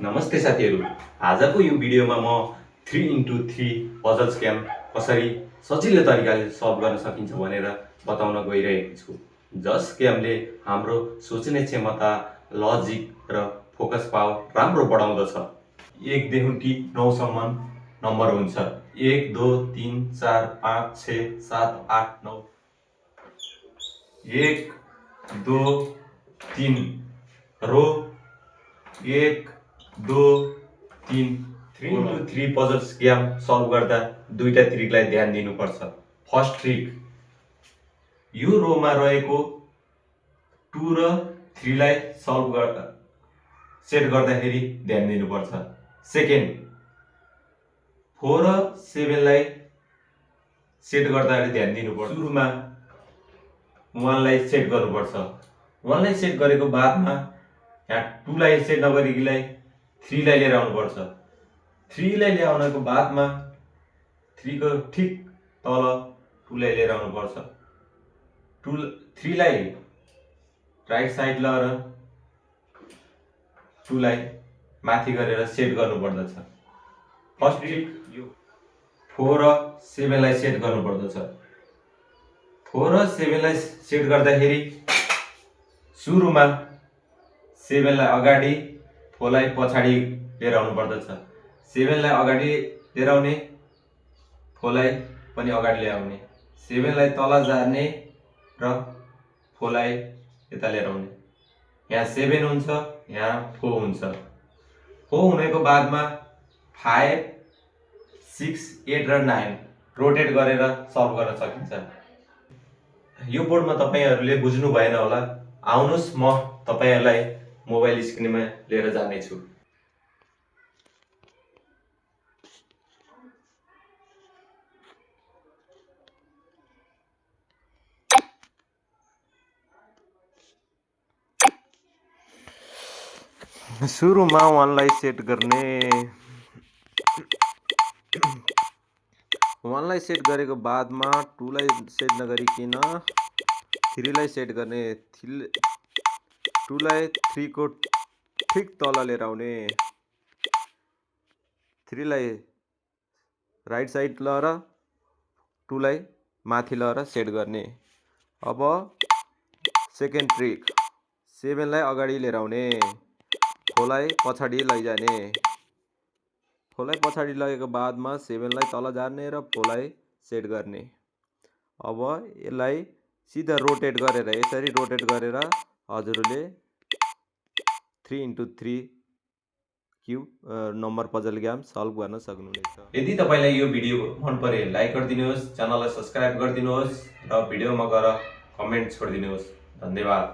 नमस्ते साथीहरू, आजको यो भिडियोमा म 3x3 पजल्स गेम कसरी सजिलो तरिकाले सल्भ गर्न सकिन्छ भनेर बताउन गइरहेको छु। जस गेमले हाम्रो सोच्ने क्षमता, लजिक र फोकस पावर राम्रो बढाउँदछ। 1 देखि 9 सम्म नम्बर हुन्छ। 1 2 3 4 5 6 7 8 9 1 2 3 रो 1 2 3 3x3 पजल्स गेम सल्भ गर्दा दुईटा ट्रिकलाई ध्यान दिनुपर्छ। फर्स्ट ट्रिक, यो रोमा रहेको 2 र 3 लाई सेट गर्दाखेरि ध्यान दिनुपर्छ। सेकेन्ड, 4 र 7 लाई सेट गर्दाखेरि ध्यान दिनुपर्छ। सुरुमा 1 लाई सेट गर्नुपर्छ। 1 लाई सेट गरेको बादमा यहाँ 2 लाई सेट नगरिकलाई 3 लाई लिएर आउनुपर्छ। 3 लाई ल्याउनको बादमा 3 को ठिक तल 2 लाई लिएर आउनुपर्छ। 3 लाई राइट साइड लगेर 2 लाई माथि गरेर सेट गर्नुपर्दछ। फर्स्ट ट्रिक यो 4 र 7 लाई सेट गर्नुपर्दछ। 4 र 7 लाई सेट गर्दाखेरि सुरुमा 7 लाई अगाडि 4 लाई पछाडि लिएर आउनुपर्दछ। 7 लाई अगाडि लिएर आउने, 4 लाई पनि अगाडि ल्याउने। 7 लाई तल झार्ने र 4 लाई यता लिएर आउने। यहाँ 7 हुन्छ, यहाँ 4 हुन्छ। 4 हुनेको बादमा 5 6 8 र 9 रोटेट गरेर सल्भ गर्न सकिन्छ। यो बोर्डमा तपाईहरुले बुझ्नु भएन होला। आउनुस् म तपाईहरुलाई मोबाइल स्क्रिनमा लिएर जाने छु। सुरुमा 1 लाई सेट गर्ने। 1 लाई सेट गरेको बादमा 2 लाई सेट नगरिकिन 3 लाई सेट गर्ने। 2 लाई 3 को ठिक तल लिएर आउने। 3 लाई राइट साइड लगेर 2 लाई माथि लगेर सेट गर्ने। अब सेकेन्ड ट्रिक, 7 लाई अगाडि लिएर आउने, 4 लाई पछाडि लैजाने। 4 लाई पछाडि लगेको बादमा 7 लाई तल झार्ने र 4 लाई सेट गर्ने। अब यसलाई सिधा रोटेट गरेर, यसरी रोटेट गरेर हजुरले 3x3 cube number puzzle game solve गर्न सक्नुहुनेछ। यदि तपाईलाई यो भिडियो मन परे लाइक गरिदिनुहोस्, च्यानललाई सब्स्क्राइब गरिदिनुहोस् र भिडियोमा गएर कमेन्ट छोडिदिनुहोस्। धन्यवाद।